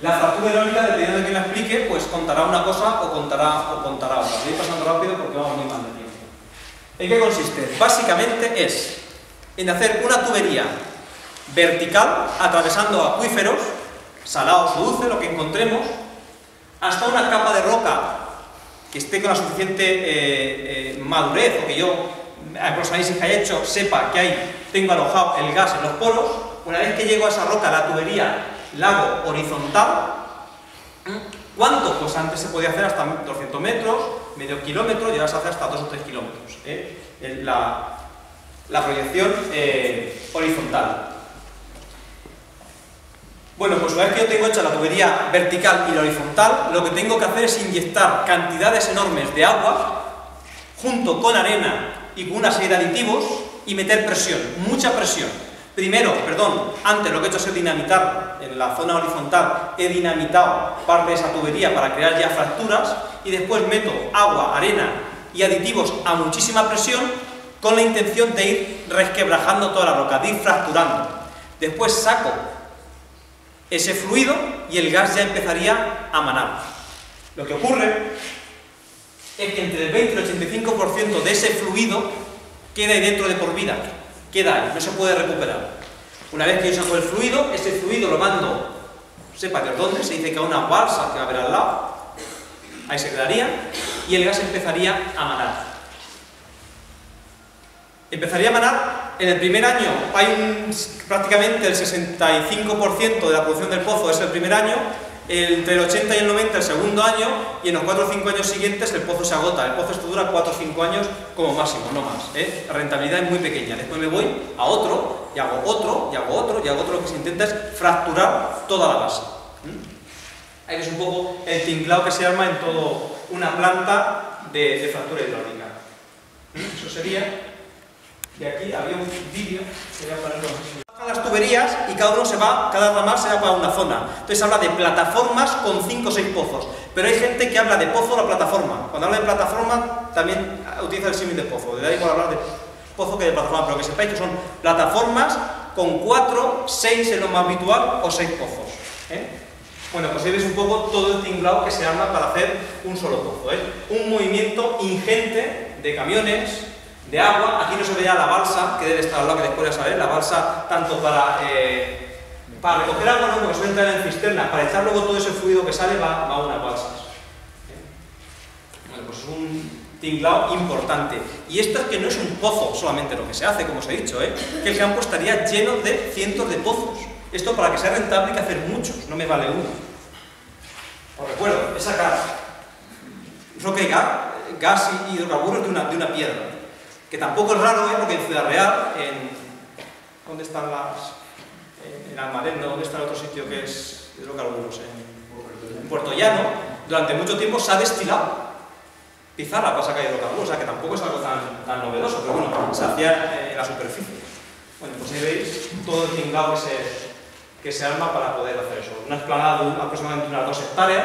La fractura hidráulica, dependiendo de quién la explique, pues contará una cosa o contará otra. Voy pasando rápido porque vamos muy mal de tiempo. ¿En qué consiste? Básicamente es en hacer una tubería vertical atravesando acuíferos, salados o dulces, lo que encontremos, hasta una capa de roca que esté con la suficiente madurez, o que yo, por los análisis que haya hecho, sepa que ahí tengo alojado el gas en los poros. Una vez que llego a esa roca, la tubería la hago horizontal. ¿Cuánto? Pues antes se podía hacer hasta 200 metros, medio kilómetro, y ahora se hace hasta 2 o 3 kilómetros. La proyección horizontal. Bueno, pues una vez que yo tengo hecha la tubería vertical y la horizontal, lo que tengo que hacer es inyectar cantidades enormes de agua junto con arena y con una serie de aditivos y meter presión, mucha presión. Primero, antes lo que he hecho es dinamitar en la zona horizontal, he dinamitado parte de esa tubería para crear ya fracturas, y después meto agua, arena y aditivos a muchísima presión con la intención de ir resquebrajando toda la roca, de ir fracturando. Después saco ese fluido y el gas ya empezaría a manar. Lo que ocurre es que entre el 20 y el 85% de ese fluido queda ahí dentro de por vida. Queda ahí, no se puede recuperar. Una vez que yo saco el fluido, ese fluido lo mando, sepa Dios dónde, se dice que a una balsa que va a haber al lado, ahí se quedaría, y el gas empezaría a manar. Empezaría a manar en el primer año, prácticamente el 65% de la producción del pozo es el primer año, entre el 80 y el 90 el segundo año, y en los 4 o 5 años siguientes el pozo se agota. El pozo esto dura 4 o 5 años como máximo, no más. La rentabilidad es muy pequeña. Después me voy a otro, y hago otro, y hago otro, y hago otro. Lo que se intenta es fracturar toda la base. Ahí es un poco el tinglado que se arma en toda una planta de fractura hidráulica. Eso sería... Y aquí había un vídeo que voy a ponerlo así. Las tuberías y cada ramal se va para una zona. Entonces habla de plataformas con 5 o 6 pozos. Pero hay gente que habla de pozo a la plataforma. Cuando habla de plataforma también utiliza el símil de pozo. Le da igual hablar de pozo que de plataforma, pero que sepáis que son plataformas con 4, 6 en lo más habitual o 6 pozos. Bueno, pues ahí veis un poco todo el tinglado que se arma para hacer un solo pozo. Un movimiento ingente de camiones, de agua. Aquí no se ve ya la balsa, que debe estar al lado, que después ya sabéis, la balsa tanto para recoger agua, ¿no? Porque suele entrar en cisterna, para echar luego todo ese fluido que sale va a unas balsas. Bueno, pues es un tinglado importante. Y esto es que no es un pozo solamente lo que se hace, como os he dicho, que el campo estaría lleno de cientos de pozos. Esto para que sea rentable hay que hacer muchos, no me vale uno. Os recuerdo, es sacar roca y gas y hidrocarburos de una piedra. Que tampoco es raro, porque en Ciudad Real, ¿dónde están en Almadén, ¿dónde está el otro sitio que es hidrocarburos? En Puerto Llano, durante mucho tiempo se ha destilado pizarra para sacar hidrocarburos, o sea que tampoco es algo tan novedoso, pero bueno, se hacía en la superficie. Bueno, pues ahí veis todo el tinglado que se arma para poder hacer eso. Una explanada de aproximadamente unas 2 hectáreas.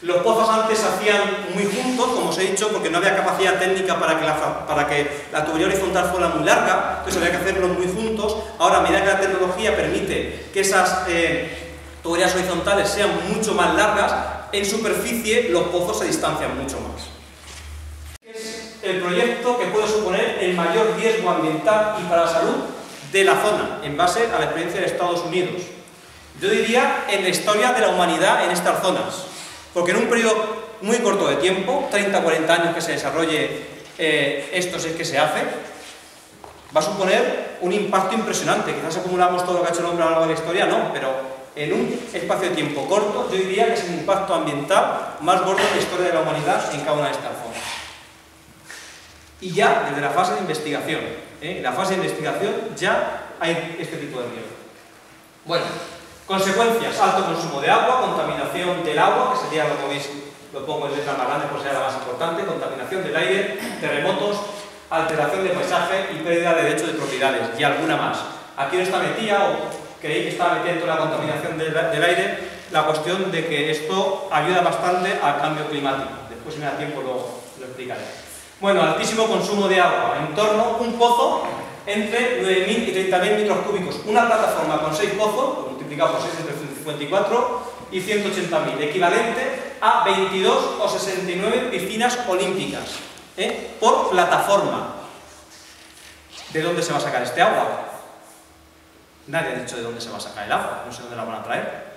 Los pozos antes se hacían muy juntos, como os he dicho, porque no había capacidad técnica para que la tubería horizontal fuera muy larga, entonces había que hacerlos muy juntos. Ahora, a medida que la tecnología permite que esas tuberías horizontales sean mucho más largas, en superficie los pozos se distancian mucho más. Es el proyecto que puede suponer el mayor riesgo ambiental y para la salud de la zona, en base a la experiencia de Estados Unidos. Yo diría en la historia de la humanidad en estas zonas. Porque en un periodo muy corto de tiempo, 30-40 años que se desarrolle esto, si es que se hace, va a suponer un impacto impresionante. Quizás acumulamos todo lo que ha hecho el hombre a lo largo de la historia, no, pero en un espacio de tiempo corto, yo diría que es el impacto ambiental más gordo de la historia de la humanidad en cada una de estas zonas. Y ya desde la fase de investigación, en la fase de investigación ya hay este tipo de riesgo. Bueno. Consecuencias: alto consumo de agua, contaminación del agua, que sería, como veis, lo pongo en letras más grandes por ser la más importante, contaminación del aire, terremotos, alteración de paisaje y pérdida de derechos de propiedades, y alguna más. Aquí no está metida, o creéis que está metida dentro de la contaminación del aire, la cuestión de que esto ayuda bastante al cambio climático. Después, si me da tiempo, lo explicaré. Bueno, altísimo consumo de agua, en torno a un pozo entre 9.000 y 30.000 metros cúbicos. Una plataforma con 6 pozos, multiplicado por 6 entre 54, y 180.000, equivalente a 22 o 69 piscinas olímpicas, por plataforma. ¿De dónde se va a sacar este agua? Nadie ha dicho de dónde se va a sacar el agua, no sé dónde la van a traer.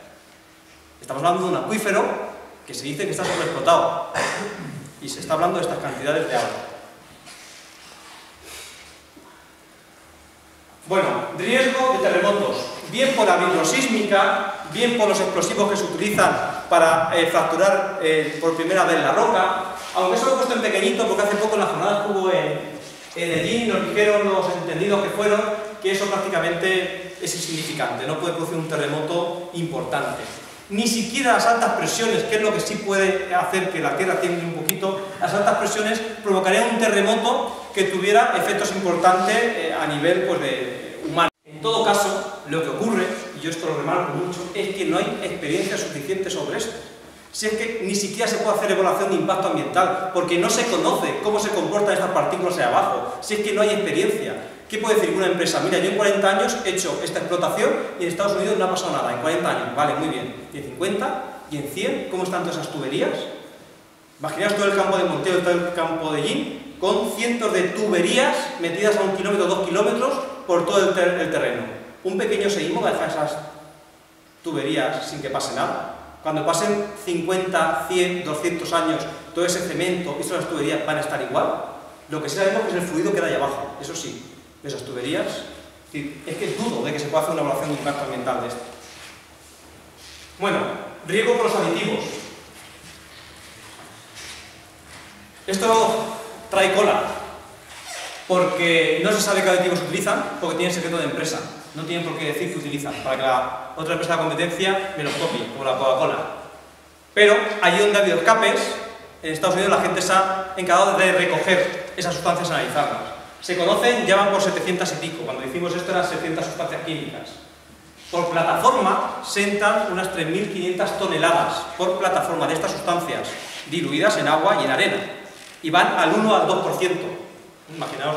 Estamos hablando de un acuífero que se dice que está sobreexplotado y se está hablando de estas cantidades de agua. Bueno, riesgo de terremotos, bien por la vibrosísmica, bien por los explosivos que se utilizan para fracturar por primera vez la roca, aunque eso lo he puesto en pequeñito porque hace poco en la jornada que hubo en Edellín nos dijeron los entendidos que fueron que eso prácticamente es insignificante, no puede producir un terremoto importante. Ni siquiera las altas presiones, que es lo que sí puede hacer que la Tierra tiemble un poquito, las altas presiones provocarían un terremoto que tuviera efectos importantes a nivel pues, humano. En todo caso, lo que ocurre, y yo esto lo remarco mucho, es que no hay experiencia suficiente sobre esto. Si es que ni siquiera se puede hacer evaluación de impacto ambiental, porque no se conoce cómo se comportan estas partículas ahí abajo, si es que no hay experiencia. ¿Qué puede decir una empresa? Mira, yo en 40 años he hecho esta explotación y en Estados Unidos no ha pasado nada, en 40 años, vale, muy bien. ¿Y en 50? ¿Y en 100? ¿Cómo están todas esas tuberías? Imaginaos todo el campo de Monteo, todo el campo de Yin, con cientos de tuberías metidas a 1 kilómetro, 2 kilómetros por todo el terreno. Un pequeño seísmo va a dejar esas tuberías sin que pase nada. Cuando pasen 50, 100, 200 años, todo ese cemento y todas las tuberías van a estar igual. Lo que sí sabemos es el fluido que hay ahí abajo, eso sí, de esas tuberías. Es que dudo de que se pueda hacer una evaluación de impacto ambiental de esto. Bueno, riesgo por los aditivos. Esto trae cola, porque no se sabe qué aditivos utilizan, porque tienen secreto de empresa. No tienen por qué decir que utilizan, para que la otra empresa de competencia me los copie, como la Coca-Cola. Pero allí donde ha habido escapes, en Estados Unidos la gente se ha encargado de recoger esas sustancias y analizarlas. Se conocen, ya van por 700 y pico. Cuando hicimos esto eran 700 sustancias químicas. Por plataforma se entran unas 3.500 toneladas por plataforma de estas sustancias diluidas en agua y en arena. Y van al 1 al 2%. Imaginaos.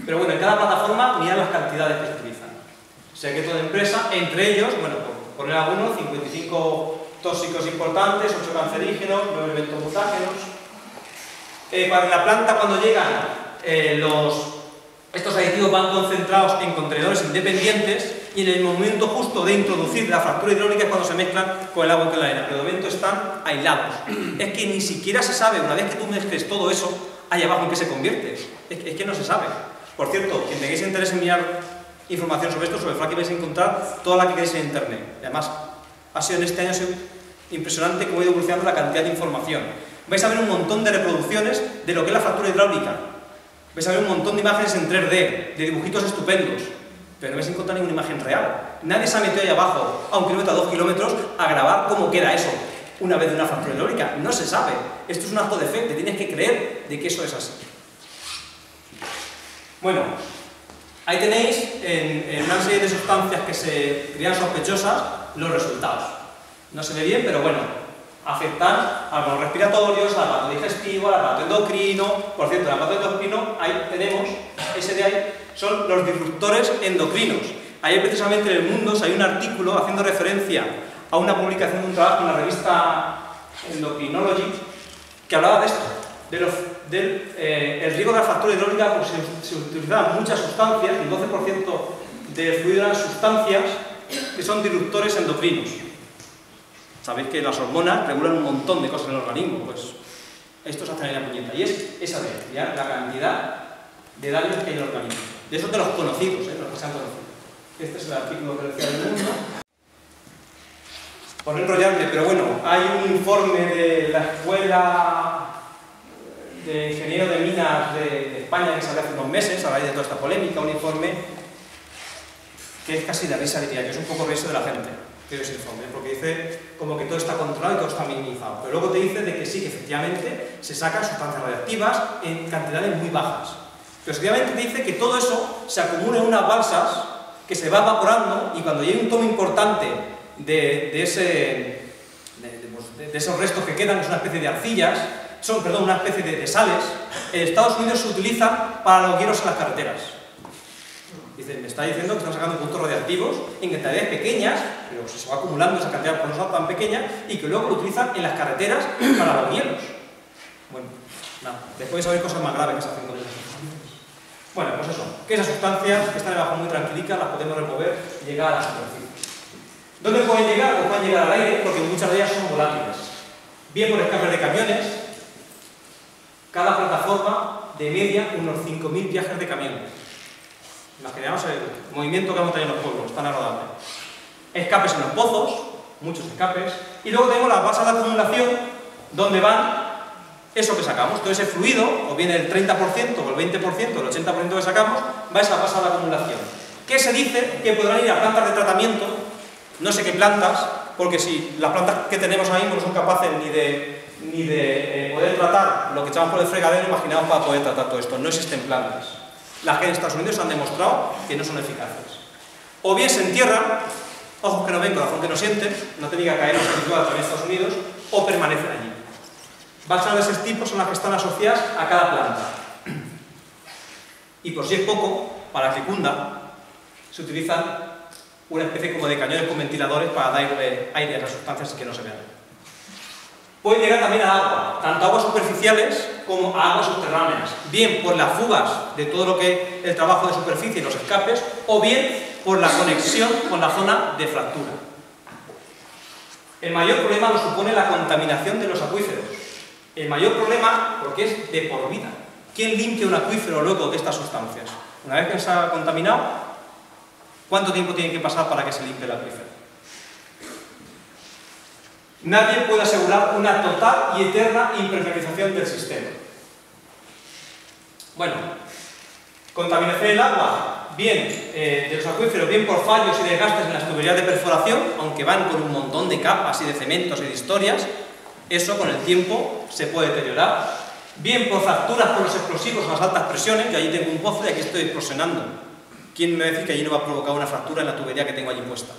Pero bueno, en cada plataforma mirad las cantidades que se utilizan. Secreto de empresa, entre ellos, bueno, por poner algunos, 55 tóxicos importantes, 8 cancerígenos, 9 elementos mutágenos. En la planta, cuando llegan, estos aditivos van concentrados en contenedores independientes y en el momento justo de introducir la fractura hidráulica es cuando se mezclan con el agua y con la arena, pero de momento están aislados. Es que ni siquiera se sabe, una vez que tú mezcles todo eso, ahí abajo en qué se convierte. Es que no se sabe. Por cierto, quien tengáis interés en mirar información sobre esto, sobre fracking, vais a encontrar toda la que queréis en internet. Además, ha sido en este año impresionante cómo ha ido evolucionando la cantidad de información. Vais a ver un montón de reproducciones de lo que es la fractura hidráulica. Vais a ver un montón de imágenes en 3D, de dibujitos estupendos, pero no vais a encontrar ninguna imagen real. Nadie se ha metido ahí abajo, a 1 kilómetro, a 2 kilómetros, a grabar cómo queda eso una vez de una fractura hidráulica. No se sabe. Esto es un acto de fe, te tienes que creer de que eso es así. Bueno, ahí tenéis, en una serie de sustancias que se creían sospechosas, los resultados. No se ve bien, pero bueno, afectan a los respiratorios, al aparato digestivo, al aparato endocrino. Por cierto, el aparato endocrino, ahí tenemos, ese de ahí, son los disruptores endocrinos. Ayer precisamente en El Mundo hay un artículo haciendo referencia a una publicación de un trabajo en la revista Endocrinology que hablaba de esto, el riesgo de la fractura hidráulica, pues se utilizaban muchas sustancias, el 12% del fluido eran sustancias que son disruptores endocrinos. Sabéis que las hormonas regulan un montón de cosas en el organismo, pues esto se hace en la puñeta. Y es esa de ya la cantidad de daños que hay en el organismo. De esos de los conocidos, los que se han conocido. Este es el artículo que decía El Mundo. Por no enrollarme, pero bueno, hay un informe de la Escuela de Ingeniero de Minas de España que salió hace unos meses, a raíz de toda esta polémica, un informe que es casi de risa, diría, que es un poco risa de la gente. Ese informe, porque dice como que todo está controlado y todo está minimizado, pero luego te dice de que sí, que efectivamente se sacan sustancias radiactivas en cantidades muy bajas, pero efectivamente te dice que todo eso se acumula en unas balsas que se va evaporando y cuando llega un tomo importante de esos restos que quedan, es una especie de arcillas, una especie de sales, en Estados Unidos se utilizan para los hielos en las carreteras. Dice, me está diciendo que están sacando puntos radiactivos en cantidades pequeñas, pero se va acumulando esa cantidad por no ser tan pequeña, y que luego lo utilizan en las carreteras para los hielos. Bueno, nada, después hay cosas más graves que se hacen con esas sustancias. Bueno, pues eso, que esas sustancias que están debajo muy tranquilicas las podemos remover y llegar a la superficie. ¿Dónde pueden llegar? Pues pueden llegar al aire, porque muchas de ellas son volátiles. Bien por escapes de camiones, cada plataforma de media unos 5.000 viajes de camión. Imaginemos el movimiento que vamos a tener en los pueblos, tan agradable. Escapes en los pozos, muchos escapes, y luego tenemos las basas de acumulación, donde van eso que sacamos, todo ese fluido, o bien el 30%, o el 20%, o el 80% que sacamos, va a esa base de acumulación. ¿Qué se dice? Que podrán ir a plantas de tratamiento, no sé qué plantas, porque si las plantas que tenemos ahí no son capaces ni de poder tratar lo que echamos por el fregadero, imaginaos para poder tratar todo esto. No existen plantas. Las que en Estados Unidos han demostrado que no son eficaces. O bien se entierran, ojos que no ven, corazón que no siente, no tenía que caer en a través de Estados Unidos, o permanecen allí. Basas de ese tipo son las que están asociadas a cada planta. Y por si es poco, para que cunda, se utilizan una especie como de cañones con ventiladores para dar aire a las sustancias y que no se vean. Pueden llegar también al agua, tanto a aguas superficiales como a aguas subterráneas, bien por las fugas de todo lo que es el trabajo de superficie y los escapes, o bien por la conexión con la zona de fractura. El mayor problema lo supone la contaminación de los acuíferos. El mayor problema porque es de por vida. ¿Quién limpia un acuífero luego de estas sustancias? Una vez que se ha contaminado, ¿cuánto tiempo tiene que pasar para que se limpie el acuífero? Nadie puede asegurar una total y eterna impermeabilización del sistema. Bueno, contaminación del agua, bien de los acuíferos, bien por fallos y desgastes en las tuberías de perforación, aunque van con un montón de capas y de cementos y de historias, eso con el tiempo se puede deteriorar. Bien por fracturas por los explosivos a las altas presiones, yo allí tengo un pozo y aquí estoy explosionando. ¿Quién me dice que allí no va a provocar una fractura en la tubería que tengo allí puesta?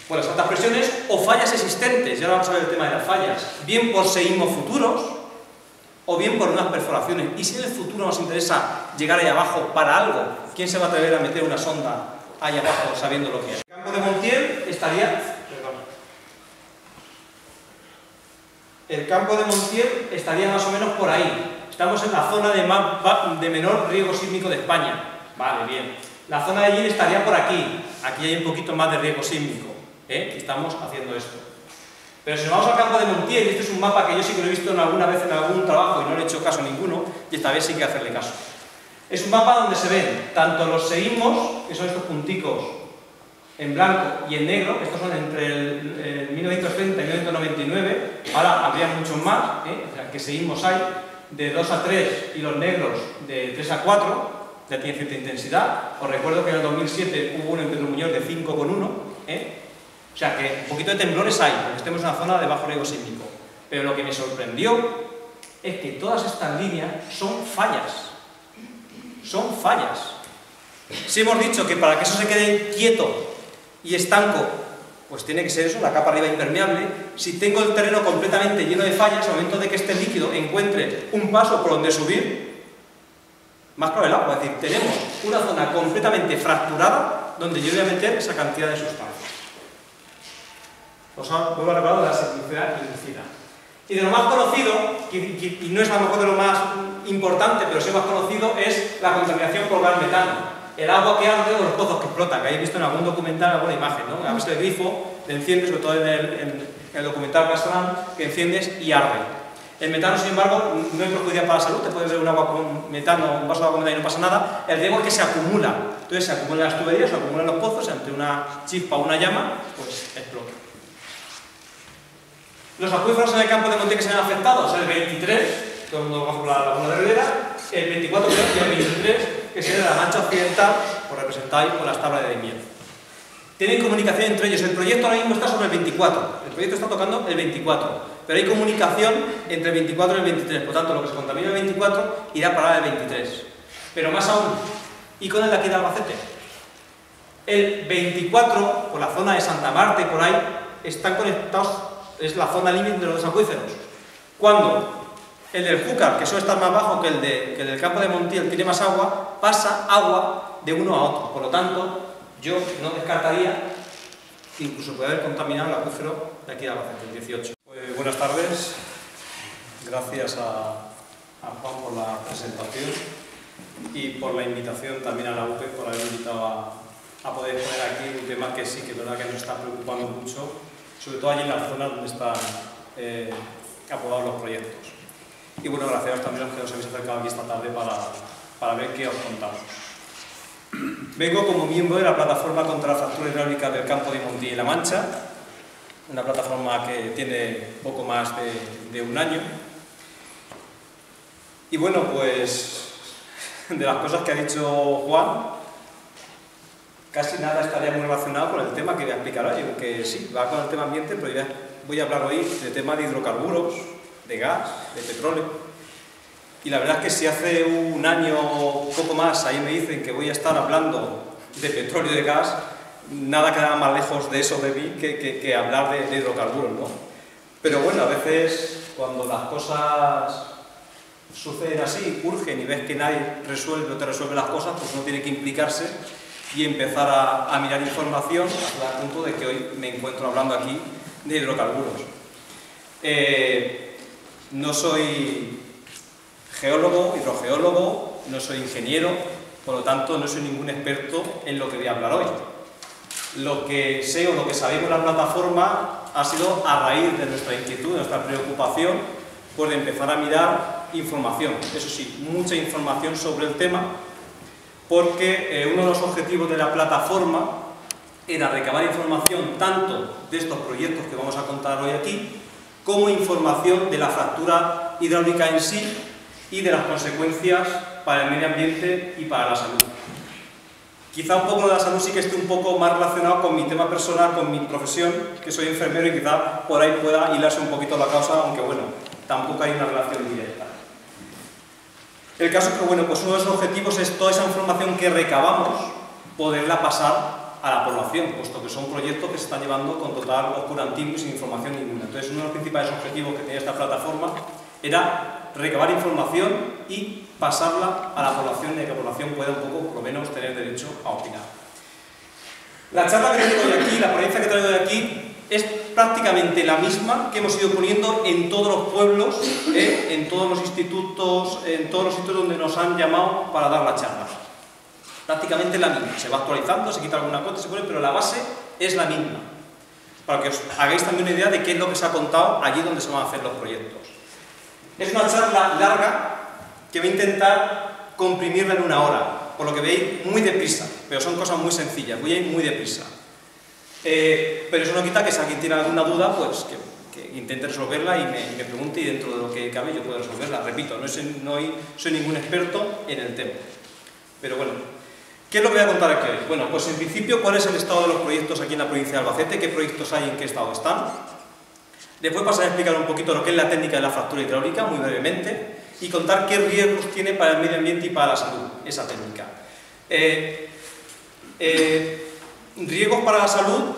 Por las altas presiones o fallas existentes, ya vamos a ver el tema de las fallas, bien por seísmos futuros o bien por unas perforaciones. Y si en el futuro nos interesa llegar ahí abajo para algo, ¿quién se va a atrever a meter una sonda ahí abajo sabiendo lo que es? El campo de Montiel estaría... El campo de Montiel estaría más o menos por ahí. Estamos en la zona de menor riesgo sísmico de España. Vale, bien. La zona de allí estaría por aquí. Aquí hay un poquito más de riesgo sísmico. Estamos haciendo esto. Pero si nos vamos al campo de Montiel, y este es un mapa que yo sí que lo he visto alguna vez en algún trabajo y no le he hecho caso a ninguno, y esta vez sí que hay que hacerle caso. Es un mapa donde se ven tanto los seísmos, que son estos punticos en blanco y en negro, estos son entre el 1930 y 1999, ahora habría muchos más, o sea, que seísmos hay, de 2 a 3 y los negros de 3 a 4, ya tiene cierta intensidad. Os recuerdo que en el 2007 hubo uno en Pedro Muñoz de 5,1, o sea que un poquito de temblores hay, porque estemos en una zona de bajo riesgo sísmico. Pero lo que me sorprendió es que todas estas líneas son fallas. Son fallas. Si hemos dicho que para que eso se quede quieto y estanco, pues tiene que ser eso, la capa arriba impermeable. Si tengo el terreno completamente lleno de fallas, al momento de que este líquido encuentre un paso por donde subir, más claro el agua. Es decir, tenemos una zona completamente fracturada donde yo voy a meter esa cantidad de sustancias. Os vuelvo a recordar de la simplicidad inducida. Y de lo más conocido, y no es a lo mejor de lo más importante, pero sí más conocido, es la contaminación por gas metano. El agua que arde o los pozos que explotan, que habéis visto en algún documental, alguna imagen, ¿no? Habéis visto el grifo, le enciendes, sobre todo en el documental Castrán, que enciendes y arde. El metano, sin embargo, no hay perjudicidad para la salud, te puedes beber un agua con metano, un vaso de agua con metano y no pasa nada. El riesgo es que se acumula. Entonces se acumulan las tuberías, se acumulan los pozos, ante una chispa o una llama, pues explota. Los acuíferos en el campo de Montiel que se han afectado, el 23, todo el mundo bajo la laguna de Ribera, el 24 y el 23, que sería la Mancha Occidental, por representáis por las tablas de Daimiel. Tienen comunicación entre ellos. El proyecto ahora mismo está sobre el 24, el proyecto está tocando el 24, pero hay comunicación entre el 24 y el 23, por tanto lo que se contamina el 24 irá a parar el 23. Pero más aún, ¿y con el de aquí de Albacete? El 24, por la zona de Santa Marta y por ahí, están conectados. Es la zona límite de los dos acuíferos. Cuando el del Júcar, que suele estar más bajo que el del campo de Montiel, tiene más agua, pasa agua de uno a otro. Por lo tanto, yo no descartaría que incluso puede haber contaminado el acuífero de aquí de Albacete, el 18. Pues, buenas tardes. Gracias a Juan por la presentación y por la invitación también a la UPE, por haber invitado a poder poner aquí un tema que sí, que es verdad que nos está preocupando mucho, sobre todo allí en la zona donde están aprobados los proyectos. Y bueno, gracias también a los que nos habéis acercado aquí esta tarde para ver qué os contamos. Vengo como miembro de la plataforma contra la fractura hidráulica del campo de Montilla-La Mancha, una plataforma que tiene poco más de un año. Y bueno, pues de las cosas que ha dicho Juan, casi nada estaría muy relacionado con el tema que voy a explicar hoy, aunque sí, va con el tema ambiente, pero ya voy a hablar hoy de tema de hidrocarburos, de gas, de petróleo. Y la verdad es que si hace un año o poco más ahí me dicen que voy a estar hablando de petróleo y de gas, nada queda más lejos de eso de mí que hablar de hidrocarburos, ¿no? Pero bueno, a veces cuando las cosas suceden así, urgen y ves que nadie resuelve o te resuelve las cosas, pues uno tiene que implicarse y empezar a mirar información hasta el punto de que hoy me encuentro hablando aquí de hidrocarburos. No soy geólogo, hidrogeólogo, no soy ingeniero, por lo tanto no soy ningún experto en lo que voy a hablar hoy. Lo que sé o lo que sabemos en la plataforma ha sido a raíz de nuestra inquietud, de nuestra preocupación, pues de empezar a mirar información. Eso sí, mucha información sobre el tema, porque uno de los objetivos de la plataforma era recabar información tanto de estos proyectos que vamos a contar hoy aquí, como información de la fractura hidráulica en sí y de las consecuencias para el medio ambiente y para la salud. Quizá un poco de la salud sí que esté un poco más relacionado con mi tema personal, con mi profesión, que soy enfermero, y quizá por ahí pueda hilarse un poquito la causa, aunque bueno, tampoco hay una relación directa. El caso es que bueno, pues uno de los objetivos es toda esa información que recabamos, poderla pasar a la población, puesto que son proyectos que se están llevando con total oscurantismo y sin información ninguna. Entonces, uno de los principales objetivos que tenía esta plataforma era recabar información y pasarla a la población, y que la población pueda un poco, por lo menos, tener derecho a opinar. La charla que traigo de aquí, la ponencia que traigo de aquí, es prácticamente la misma que hemos ido poniendo en todos los pueblos, en todos los institutos, en todos los sitios donde nos han llamado para dar las charlas. Prácticamente la misma. Se va actualizando, se quita alguna cosa, se pone, pero la base es la misma. Para que os hagáis también una idea de qué es lo que se ha contado allí donde se van a hacer los proyectos. Es una charla larga que voy a intentar comprimirla en una hora, por lo que veis muy deprisa, pero son cosas muy sencillas, voy a ir muy deprisa. Pero eso no quita que si alguien tiene alguna duda, pues que intente resolverla y me pregunte, y dentro de lo que cabe yo puedo resolverla. Repito, no soy ningún experto en el tema. Pero bueno, ¿qué es lo que voy a contar aquí hoy? Bueno, pues en principio, ¿cuál es el estado de los proyectos aquí en la provincia de Albacete? ¿Qué proyectos hay y en qué estado están? Después pasaré a explicar un poquito lo que es la técnica de la fractura hidráulica, muy brevemente, y contar qué riesgos tiene para el medio ambiente y para la salud esa técnica. Riesgos para la salud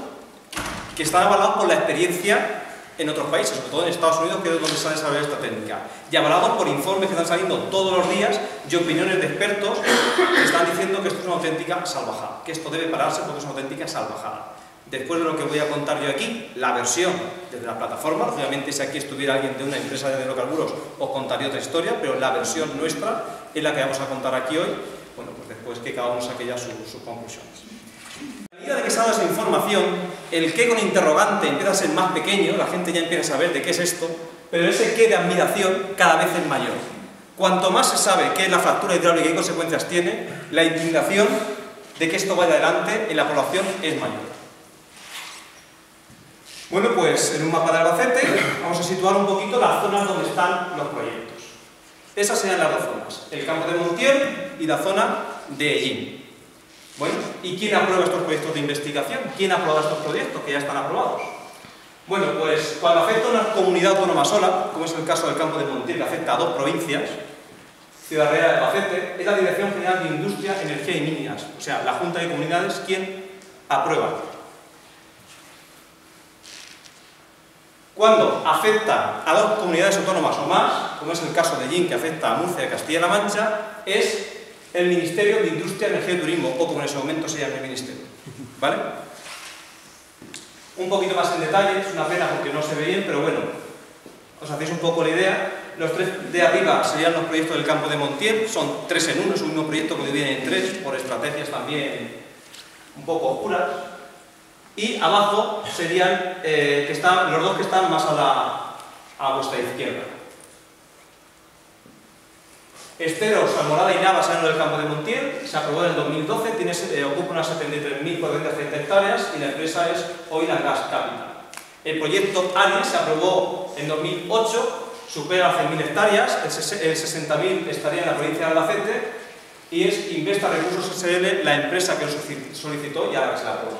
que están avalados por la experiencia en otros países, sobre todo en Estados Unidos, que es donde se ha desarrollado esta técnica, y avalados por informes que están saliendo todos los días y opiniones de expertos que están diciendo que esto es una auténtica salvajada, que esto debe pararse porque es una auténtica salvajada. Después de lo que voy a contar yo aquí, la versión desde la plataforma, obviamente si aquí estuviera alguien de una empresa de hidrocarburos os contaría otra historia, pero la versión nuestra es la que vamos a contar aquí hoy, bueno, pues después que cada uno saque ya sus conclusiones. A medida de que se ha dado esa información, el qué con interrogante empieza a ser más pequeño, la gente ya empieza a saber de qué es esto, pero ese qué de admiración cada vez es mayor. Cuanto más se sabe qué es la fractura hidráulica y qué consecuencias tiene, la indignación de que esto vaya adelante en la población es mayor. Bueno, pues en un mapa de Albacete vamos a situar un poquito las zonas donde están los proyectos. Esas serían las dos zonas, el campo de Montiel y la zona de Ellín. Bueno, ¿y quién aprueba estos proyectos de investigación? ¿Quién aprueba estos proyectos que ya están aprobados? Bueno, pues cuando afecta a una comunidad autónoma sola, como es el caso del campo de Montiel, que afecta a dos provincias, Ciudad Real de Albacete, es la Dirección General de Industria, Energía y Minas, o sea, la Junta de Comunidades quien aprueba. Cuando afecta a dos comunidades autónomas o más, como es el caso de Ellín, que afecta a Murcia y Castilla-La Mancha, es el Ministerio de Industria, Energía y Turismo, o como en ese momento se llama el Ministerio. ¿Vale? Un poquito más en detalle, es una pena porque no se ve bien, pero bueno, os hacéis un poco la idea. Los tres de arriba serían los proyectos del campo de Montiel, son 3 en 1, es un mismo proyecto que divide en 3, por estrategias también un poco oscuras. Y abajo serían los dos que están más a vuestra izquierda. Esteros, Almorada y Nava salieron del campo de Montiel, se aprobó en el 2012, ocupa unas 73.430 hectáreas y la empresa es Oil and Gas Capital. El proyecto Aries se aprobó en 2008, supera las 100.000 hectáreas, el 60.000 estaría en la provincia de Albacete y es Investa Recursos SL la empresa que lo solicitó y ahora se la aprobó.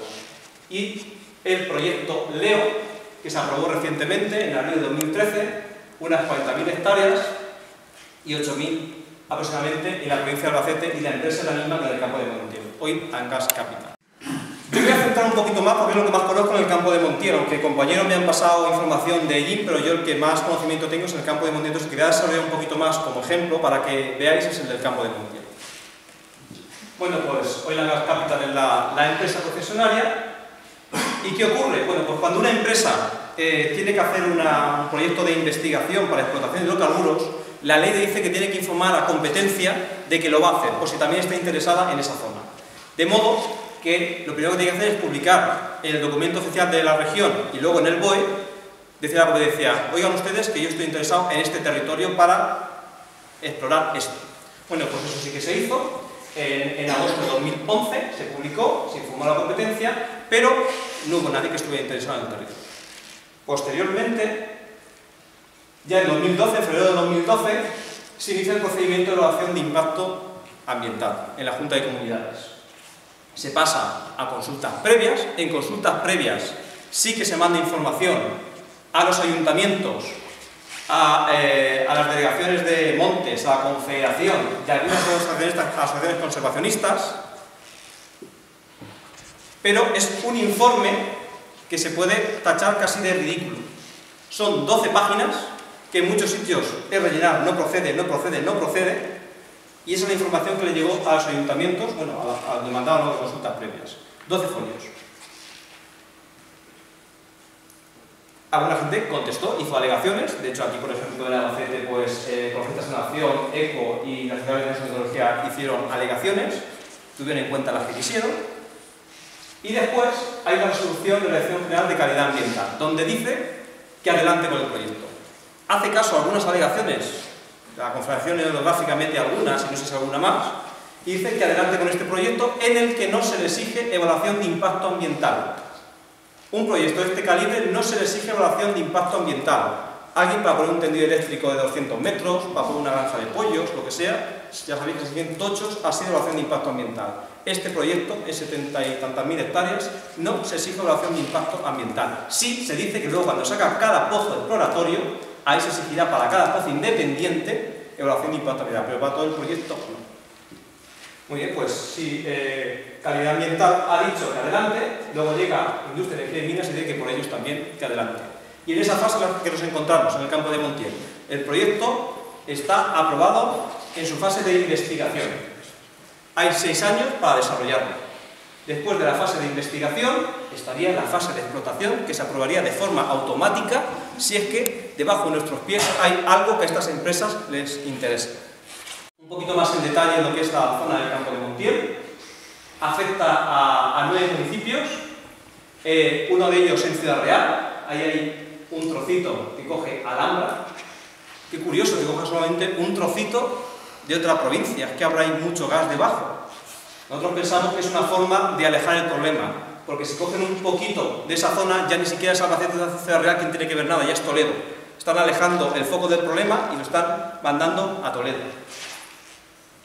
Y el proyecto Leo, que se aprobó recientemente en abril de 2013, unas 40.000 hectáreas y 8.000 aproximadamente en la provincia de Albacete y la empresa es la misma que en el campo de Montiel, Oil and Gas Capital. Yo voy a centrar un poquito más porque es lo que más conozco en el campo de Montiel, aunque compañeros me han pasado información de allí, pero yo el que más conocimiento tengo es en el campo de Montiel, entonces quería desarrollar un poquito más como ejemplo para que veáis es el del campo de Montiel. Bueno, pues Oil and Gas Capital es la empresa concesionaria. ¿Y qué ocurre? Bueno, pues cuando una empresa tiene que hacer un proyecto de investigación para explotación de hidrocarburos, la ley dice que tiene que informar a competencia de que lo va a hacer, por si también está interesada en esa zona. De modo que lo primero que tiene que hacer es publicar en el documento oficial de la región y luego en el BOE, decir algo que decía, oigan ustedes que yo estoy interesado en este territorio para explorar esto. Bueno, pues eso sí que se hizo. En agosto de 2011 se publicó, se informó a la competencia, pero no hubo nadie que estuviera interesado en el territorio. Posteriormente, ya en 2012, en febrero de 2012, se inicia el procedimiento de evaluación de impacto ambiental en la Junta de Comunidades. Se pasa a consultas previas. En consultas previas sí que se manda información a los ayuntamientos, a las delegaciones de montes, a la Confederación y a algunas asociaciones conservacionistas, pero es un informe que se puede tachar casi de ridículo. Son 12 páginas que en muchos sitios es rellenar, no procede, no procede, no procede, y esa es la información que le llegó a los ayuntamientos, bueno, al demandado de consultas previas. 12 folios. Alguna gente contestó, hizo alegaciones, de hecho aquí por ejemplo en Albacete pues Profetas en Acción, ECO y la Sociedad de Tecnología hicieron alegaciones, tuvieron en cuenta las que quisieron, y después hay la resolución de la Dirección General de Calidad Ambiental, donde dice que adelante con el proyecto. Hace caso a algunas alegaciones, la Confederación Hidrográfica mete algunas y no sé si alguna más, y dice que adelante con este proyecto en el que no se le exige evaluación de impacto ambiental. Un proyecto de este calibre no se le exige evaluación de impacto ambiental. Alguien para poner un tendido eléctrico de 200 metros, para poner una granja de pollos, lo que sea, ya sabéis que se siguen tochos así de evaluación de impacto ambiental. Este proyecto, en 70 y tantas mil hectáreas, no se exige evaluación de impacto ambiental. Sí se dice que luego cuando saca cada pozo exploratorio, ahí se exigirá para cada pozo independiente evaluación de impacto ambiental, pero para todo el proyecto no. Muy bien, pues si Calidad Ambiental ha dicho que adelante, luego llega Industria, Energía y Minas y dice que por ellos también que adelante. Y en esa fase en la que nos encontramos, en el campo de Montiel, el proyecto está aprobado en su fase de investigación. Hay 6 años para desarrollarlo. Después de la fase de investigación, estaría la fase de explotación, que se aprobaría de forma automática si es que debajo de nuestros pies hay algo que a estas empresas les interese. Un poquito más en detalle en lo que es la zona del campo de Montiel. Afecta a 9 municipios, uno de ellos en Ciudad Real. Ahí hay un trocito que coge Alhambra. Qué curioso que coja solamente un trocito de otra provincia, es que habrá ahí mucho gas debajo. Nosotros pensamos que es una forma de alejar el problema, porque si cogen un poquito de esa zona, ya ni siquiera es Albacete de Ciudad Real quien tiene que ver nada, ya es Toledo. Están alejando el foco del problema y lo están mandando a Toledo.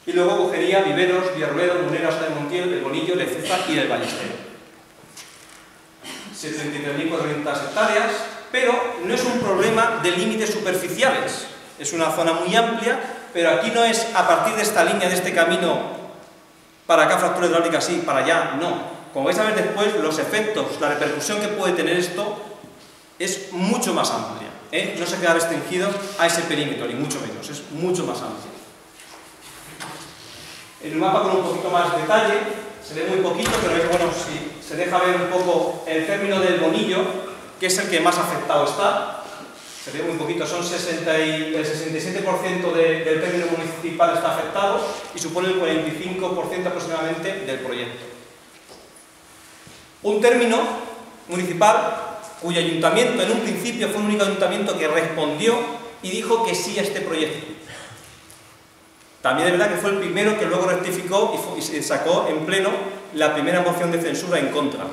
Y luego cogería Viveros, Villarrobledo, Munera, Osa de Montiel, El Bonillo, Lezuza y El Ballestero. 73.400 hectáreas, pero no es un problema de límites superficiales. Es una zona muy amplia, pero aquí no es a partir de esta línea, de este camino, para acá fractura hidráulica sí, para allá no. Como vais a ver después, los efectos, la repercusión que puede tener esto es mucho más amplia. No se queda restringido a ese perímetro, ni mucho menos, es mucho más amplio. En un mapa con un poquito más de detalle, se ve muy poquito, pero es bueno si se deja ver un poco el término del Bonillo, que es el que más afectado está. Se ve muy poquito, son el 67% del término municipal está afectado y supone el 45% aproximadamente del proyecto. Un término municipal cuyo ayuntamiento en un principio fue el único ayuntamiento que respondió y dijo que sí a este proyecto. También es verdad que fue el primero que luego rectificó y se sacó en pleno la primera moción de censura en contra.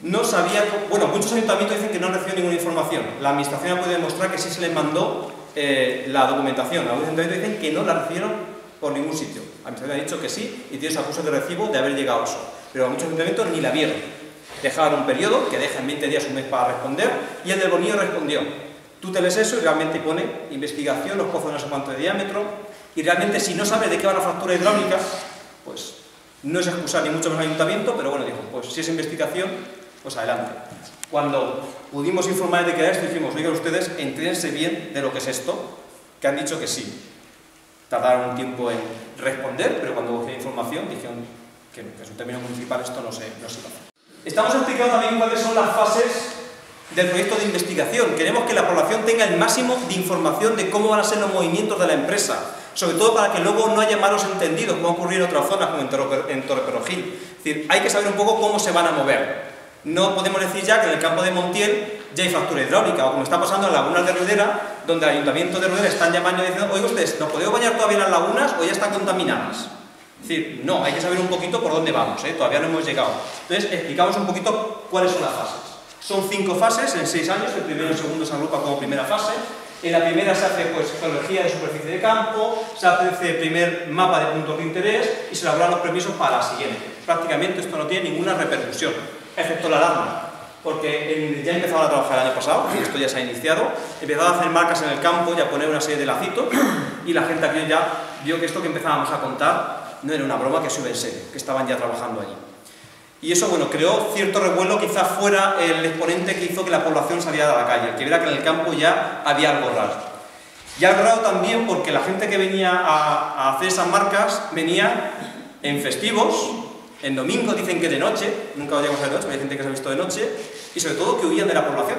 No sabía, bueno, muchos ayuntamientos dicen que no han recibido ninguna información. La administración ha podido demostrar que sí se les mandó la documentación. Algunos ayuntamientos dicen que no la recibieron por ningún sitio. La administración ha dicho que sí y tiene su acuso de recibo de haber llegado a eso. Pero a muchos ayuntamientos ni la vieron. Dejaban un periodo que deja en 20 días, un mes para responder, y el del Bonillo respondió. Tú te lees eso y realmente pone investigación, los pozos no sé cuánto de diámetro, y realmente si no sabes de qué va la fractura hidráulica, pues no es excusar ni mucho menos al ayuntamiento, pero bueno, dijo, pues si es investigación, pues adelante. Cuando pudimos informar de qué era esto, dijimos, oigan ustedes, entrénse bien de lo que es esto, que han dicho que sí. Tardaron un tiempo en responder, pero cuando busqué información dijeron que es un término municipal, esto no se va. Estamos explicando también cuáles son las fases del proyecto de investigación. Queremos que la población tenga el máximo de información de cómo van a ser los movimientos de la empresa, sobre todo para que luego no haya malos entendidos, como ocurrió en otras zonas, como en Torreperogil. Es decir, hay que saber un poco cómo se van a mover. No podemos decir ya que en el campo de Montiel ya hay fractura hidráulica, o como está pasando en las lagunas de Ruidera, donde el ayuntamiento de Ruidera están llamando y diciendo, oiga ustedes, ¿nos podemos bañar todavía en las lagunas o ya están contaminadas? Es decir, no, hay que saber un poquito por dónde vamos, todavía no hemos llegado. Entonces, explicamos un poquito cuáles son las fases. Son 5 fases en 6 años, el primero y el segundo se agrupa como primera fase. En la primera se hace geología de superficie de campo, se hace el primer mapa de puntos de interés y se elaboran los permisos para la siguiente. Prácticamente esto no tiene ninguna repercusión, excepto la alarma, porque ya empezaron a trabajar el año pasado, y esto ya se ha iniciado, empezaron a hacer marcas en el campo y a poner una serie de lacitos, y la gente aquí ya vio que esto que empezábamos a contar no era una broma, que se iba en serio, que estaban ya trabajando allí. Y eso, bueno, creó cierto revuelo, quizás fuera el exponente que hizo que la población saliera a la calle, que viera que en el campo ya había algo raro. Y algo raro también porque la gente que venía a hacer esas marcas venía en festivos, en domingo, dicen que de noche, nunca lo llegamos a de noche, pero hay gente que se ha visto de noche, y sobre todo que huían de la población.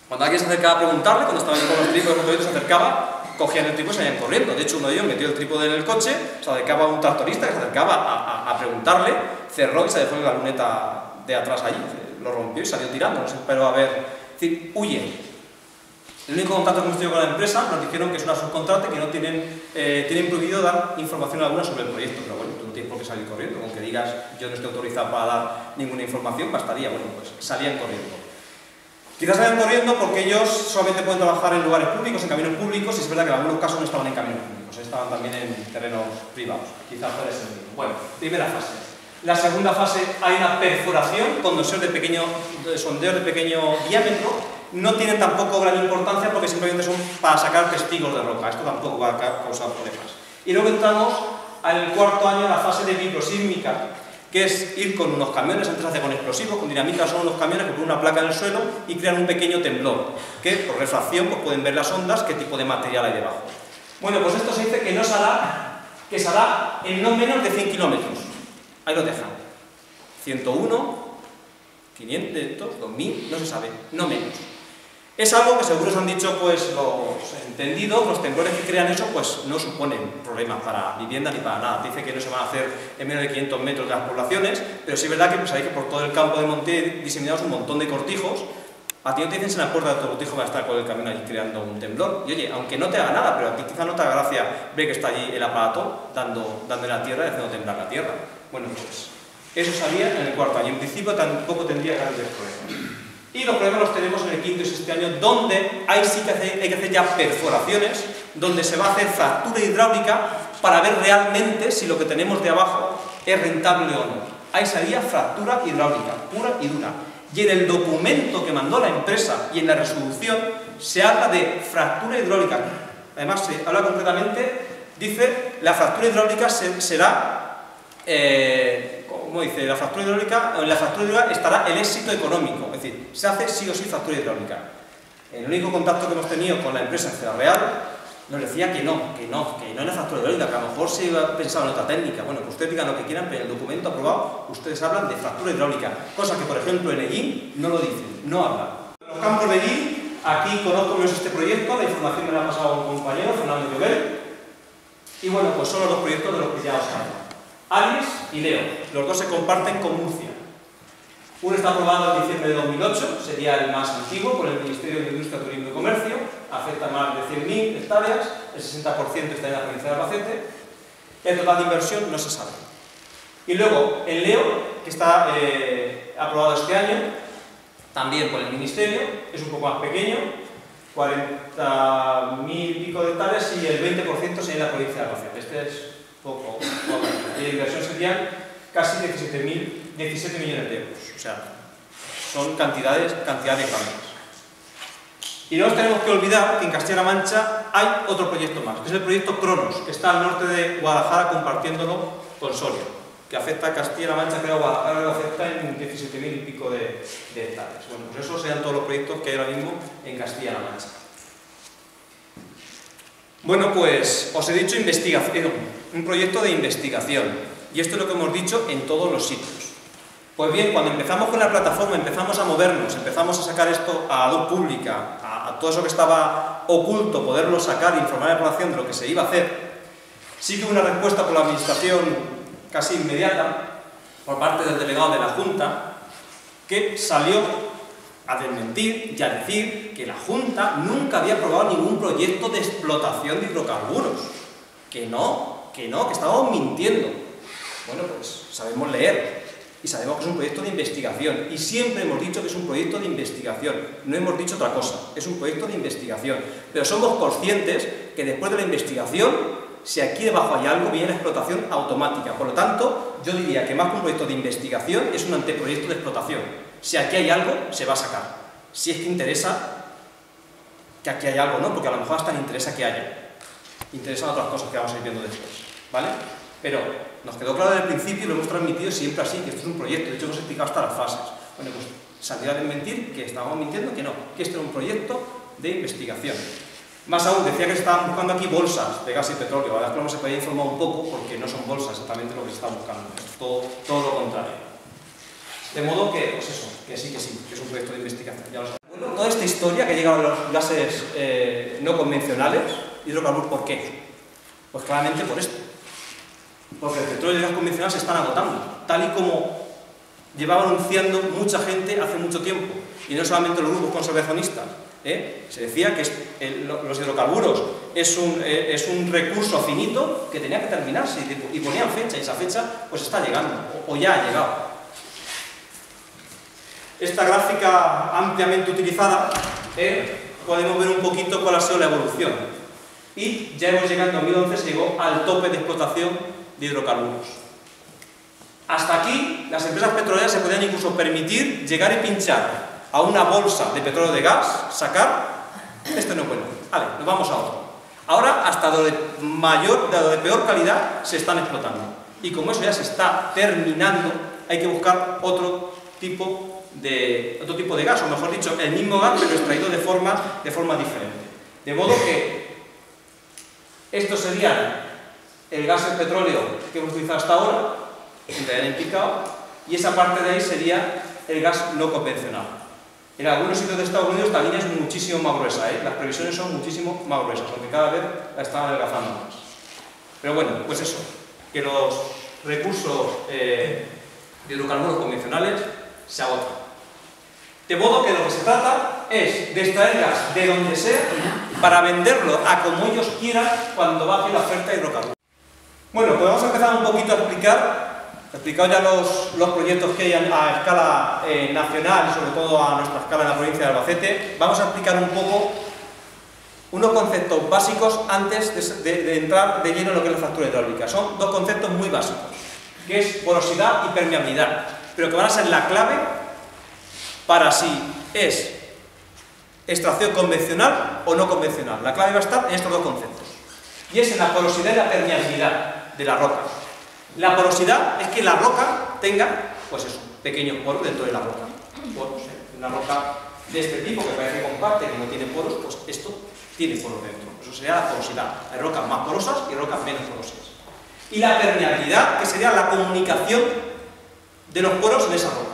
Cuando alguien se acercaba a preguntarle, cuando estaban con los trípodes, cuando se acercaba, cogían el trípode y salían corriendo. De hecho, uno de ellos metió el trípode en el coche, se acercaba a un tractorista que se acercaba a preguntarle, cerró y se dejó en la luneta de atrás allí, lo rompió y salió tirando, no se esperó a ver. Es decir, huyen. El único contacto que hemos tenido con la empresa nos dijeron que es una subcontrata, que no tienen prohibido dar información alguna sobre el proyecto, pero bueno, tú no tienes por qué salir corriendo, con que digas yo no estoy autorizado para dar ninguna información, bastaría, bueno, pues salían corriendo. Quizás salían corriendo porque ellos solamente pueden trabajar en lugares públicos, en caminos públicos, y es verdad que en algunos casos no estaban en caminos públicos, estaban también en terrenos privados, quizás puede ser el mismo. Bueno, primera fase. La segunda fase hay una perforación con sondeos de pequeño diámetro. No tienen tampoco gran importancia porque simplemente son para sacar testigos de roca. Esto tampoco va a causar problemas. Y luego entramos al cuarto año en la fase de vibrosísmica, que es ir con unos camiones, antes se hace con explosivos, con dinamita, son unos camiones que ponen una placa en el suelo y crean un pequeño temblor, que por refracción pues pueden ver las ondas, qué tipo de material hay debajo. Bueno, pues esto se dice que no se hará, que se hará en no menos de 100 kilómetros. Ahí lo dejan. 101, 500, 2000, no se sabe, no menos. Es algo que seguro se han dicho pues los entendidos, los temblores que crean eso pues no suponen problemas para vivienda ni para nada. Dice que no se van a hacer en menos de 500 metros de las poblaciones, pero sí es verdad que pues, sabéis que por todo el campo de Montiel diseminados un montón de cortijos. A ti no te dicen si en la puerta de tu cortijo va a estar con el camión allí creando un temblor. Y oye, aunque no te haga nada, pero a ti quizás no te haga gracia ver que está allí el aparato dando en la tierra y haciendo temblar la tierra. Bueno, pues eso salía en el cuarto año. En principio tampoco tendría grandes problemas. Y los problemas los tenemos en el quinto y sexto año, donde ahí sí que hay que hacer ya perforaciones, donde se va a hacer fractura hidráulica para ver realmente si lo que tenemos de abajo es rentable o no. Ahí salía fractura hidráulica, pura y dura. Y en el documento que mandó la empresa y en la resolución se habla de fractura hidráulica. Además, se habla concretamente, dice, la fractura hidráulica será... como dice, en la fractura hidráulica estará el éxito económico, es decir, se hace sí o sí fractura hidráulica. El único contacto que hemos tenido con la empresa en Ciudad Real nos decía que no era fractura hidráulica, que a lo mejor se iba pensado en otra técnica. Bueno, pues ustedes digan lo que quieran, pero en el documento aprobado ustedes hablan de fractura hidráulica, cosa que, por ejemplo, en el IN no lo dicen, no hablan. Los campos de IN, aquí conozco menos este proyecto, la información me la ha pasado un compañero, Fernando Llobel, y bueno, pues son los dos proyectos de los que ya os hablo. Aries y Leo, los dos se comparten con Murcia. Uno está aprobado en diciembre de 2008, sería el más antiguo, por el Ministerio de Industria, Turismo y Comercio, afecta a más de 100.000 hectáreas, el 60% está en la provincia de Albacete, el total de inversión no se sabe. Y luego el Leo, que está aprobado este año, también por el Ministerio, es un poco más pequeño, 40.000 y pico de hectáreas y el 20% sería en la provincia de Albacete. Este es poco. Y la inversión serían casi 17 millones de euros. O sea, son cantidades grandes. Y no nos tenemos que olvidar que en Castilla-La Mancha hay otro proyecto más, que es el proyecto Cronos, que está al norte de Guadalajara compartiéndolo con Soria, que afecta a Castilla-La Mancha, creo que Guadalajara lo afecta en 17.000 y pico de hectáreas. Bueno, pues esos serían todos los proyectos que hay ahora mismo en Castilla-La Mancha. Bueno, pues os he dicho investigación, un proyecto de investigación, y esto es lo que hemos dicho en todos los sitios. Pues bien, cuando empezamos con la plataforma, empezamos a movernos, empezamos a sacar esto a la luz pública, a todo eso que estaba oculto, poderlo sacar, informar a la población de lo que se iba a hacer, sí que hubo una respuesta por la administración casi inmediata, por parte del delegado de la Junta, que salió a desmentir y a decir que la Junta nunca había aprobado ningún proyecto de explotación de hidrocarburos. Que estábamos mintiendo. Bueno, pues sabemos leer y sabemos que es un proyecto de investigación y siempre hemos dicho que es un proyecto de investigación, no hemos dicho otra cosa, es un proyecto de investigación, pero somos conscientes que después de la investigación, si aquí debajo hay algo, viene la explotación automática. Por lo tanto, yo diría que más que un proyecto de investigación es un anteproyecto de explotación. Si aquí hay algo, se va a sacar. Si es que interesa que aquí hay algo, ¿no? Porque a lo mejor hasta le interesa que haya. Interesan otras cosas que vamos a ir viendo después, ¿vale? Pero nos quedó claro desde el principio y lo hemos transmitido siempre así, que esto es un proyecto, de hecho hemos explicado hasta las fases. Bueno, pues salió a desmentir que estábamos mintiendo, que no, que esto era un proyecto de investigación. Más aún, decía que se estaban buscando aquí bolsas de gas y petróleo. A ver, se podía informar un poco porque no son bolsas exactamente lo que se está buscando, es todo lo contrario. De modo que, pues eso, que sí, que es un proyecto de investigación. Ya lo sabemos. Bueno, toda esta historia que llega a los gases no convencionales, hidrocarburos, ¿por qué? Pues claramente por esto. Porque el petróleo y el gas convencional se están agotando, tal y como llevaba anunciando mucha gente hace mucho tiempo, y no solamente los grupos conservacionistas. Se decía que los hidrocarburos es un recurso finito que tenía que terminarse y ponían fecha, y esa fecha pues está llegando, o ya ha llegado. Esta gráfica ampliamente utilizada, podemos ver un poquito cuál ha sido la evolución. Y ya hemos llegado, en 2011 se llegó al tope de explotación de hidrocarburos. Hasta aquí, las empresas petroleras se podían incluso permitir llegar y pinchar a una bolsa de petróleo de gas, sacar, esto no es bueno, vale, nos vamos a otro. Ahora, hasta lo de peor calidad se están explotando. Y como eso ya se está terminando, hay que buscar otro tipo de gas, o mejor dicho, el mismo gas, pero extraído de forma diferente. De modo que esto sería el gas del petróleo que hemos utilizado hasta ahora, en picado, y esa parte de ahí sería el gas no convencional. En algunos sitios de Estados Unidos la línea es muchísimo más gruesa, las previsiones son muchísimo más gruesas, aunque cada vez la están adelgazando más. Pero bueno, pues eso, que los recursos de hidrocarburos convencionales se agotan. De modo que lo que se trata es de extraer gas de donde sea para venderlo a como ellos quieran cuando baje la oferta de hidrocarburos. Bueno, pues vamos a empezar un poquito a explicar. He explicado ya los proyectos que hay a escala nacional y sobre todo a nuestra escala en la provincia de Albacete. Vamos a explicar un poco unos conceptos básicos antes de entrar de lleno en lo que es la fractura hidráulica. Son dos conceptos muy básicos, que es porosidad y permeabilidad, pero que van a ser la clave para si es extracción convencional o no convencional. La clave va a estar en estos dos conceptos. Y es en la porosidad y la permeabilidad de la roca. La porosidad es que la roca tenga, pues eso, pequeños poros dentro de la roca. Poros, una roca de este tipo que parece compacta, que no tiene poros, pues esto tiene poros dentro. Eso sería la porosidad. Hay rocas más porosas y rocas menos porosas. Y la permeabilidad, que sería la comunicación de los poros en esa roca.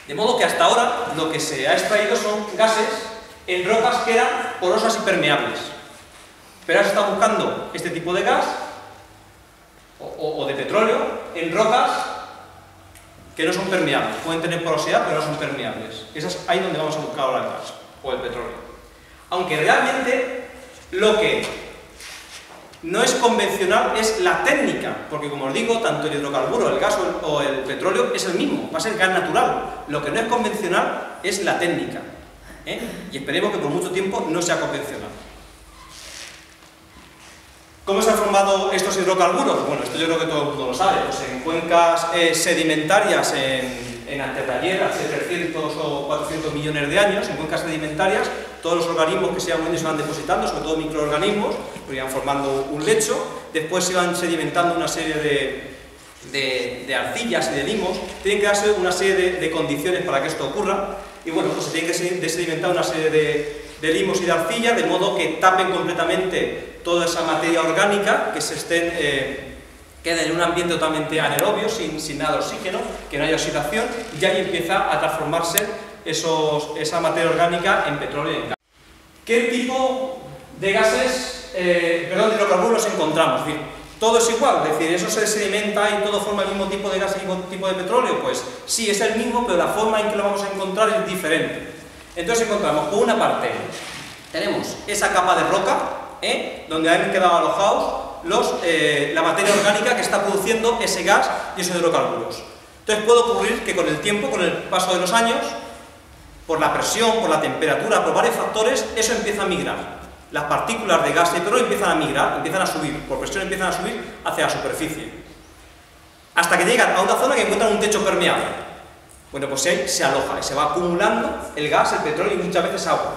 De modo que hasta ahora lo que se ha extraído son gases en rocas que eran porosas y permeables. Pero ahora se está buscando este tipo de gas o de petróleo en rocas que no son permeables. Pueden tener porosidad, pero no son permeables. Esa es ahí donde vamos a buscar ahora el gas o el petróleo. Aunque realmente lo que no es convencional es la técnica, porque como os digo, tanto el hidrocarburo, el gas o el petróleo es el mismo, va a ser gas natural. Lo que no es convencional es la técnica, y esperemos que por mucho tiempo no sea convencional. ¿Cómo se han formado estos hidrocarburos? Bueno, esto yo creo que todo el mundo lo sabe, pues en cuencas sedimentarias en antes de ayer, hace 300 o 400 millones de años, en cuencas sedimentarias, todos los organismos que se iban moviendo se van depositando, sobre todo microorganismos, pues iban formando un lecho, después se iban sedimentando una serie de arcillas y de limos. Tienen que darse una serie de condiciones para que esto ocurra, y bueno, pues se tiene que sedimentar una serie de limos y de arcillas, de modo que tapen completamente toda esa materia orgánica, que se quede en un ambiente totalmente anaerobio, sin nada de oxígeno, que no haya oxidación, y ahí empieza a transformarse esa materia orgánica en petróleo y en gas. ¿Qué tipo de gases, de hidrocarburos encontramos? Bien, todo es igual, es decir, eso se sedimenta y todo forma el mismo tipo de gas y el mismo tipo de petróleo. Pues sí, es el mismo, pero la forma en que lo vamos a encontrar es diferente. Entonces encontramos, por una parte, tenemos esa capa de roca, donde han quedado alojados la materia orgánica que está produciendo ese gas y esos hidrocarburos. Entonces puede ocurrir que con el tiempo, con el paso de los años, por la presión, por la temperatura, por varios factores, eso empieza a migrar. Las partículas de gas y petróleo empiezan a migrar, empiezan a subir, por presión empiezan a subir hacia la superficie. Hasta que llegan a una zona que encuentran un techo permeable. Bueno, pues ahí se aloja y se va acumulando el gas, el petróleo y muchas veces agua.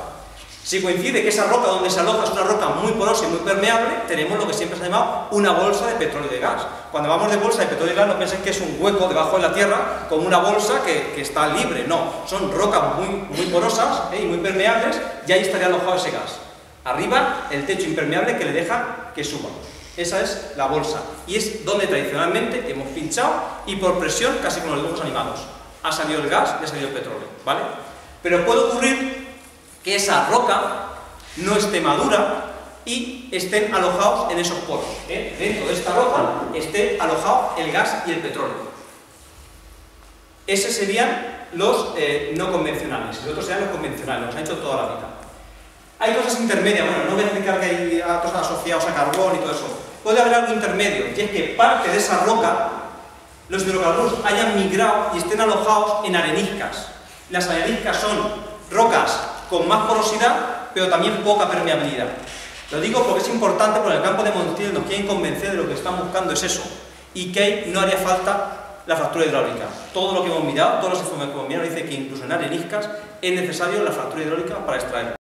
Si coincide que esa roca donde se aloja es una roca muy porosa y muy permeable, tenemos lo que siempre se ha llamado una bolsa de petróleo y de gas. Cuando hablamos de bolsa de petróleo y gas, no penséis que es un hueco debajo de la tierra como una bolsa que está libre. No, son rocas muy porosas y muy permeables, y ahí estaría alojado ese gas. Arriba, el techo impermeable que le deja que suba. Esa es la bolsa, y es donde tradicionalmente hemos pinchado, y por presión, casi como los dibujos animados, ha salido el gas y ha salido el petróleo, ¿vale? Pero puede ocurrir que esa roca no esté madura y estén alojados en esos poros. Dentro de esta roca esté alojado el gas y el petróleo. Esos serían los no convencionales, y los otros serían los convencionales, los han hecho toda la vida. Hay cosas intermedias, bueno, no voy a explicar que hay cosas asociadas a carbón y todo eso. Puede haber algo intermedio, y es que parte de esa roca, los hidrocarburos hayan migrado y estén alojados en areniscas. Las areniscas son rocas con más porosidad, pero también poca permeabilidad. Lo digo porque es importante, porque en el campo de Montiel nos quieren convencer de lo que están buscando es eso, y que ahí no haría falta la fractura hidráulica. Todo lo que hemos mirado, todos los informes que hemos mirado, dice que incluso en areniscas es necesario la fractura hidráulica para extraer.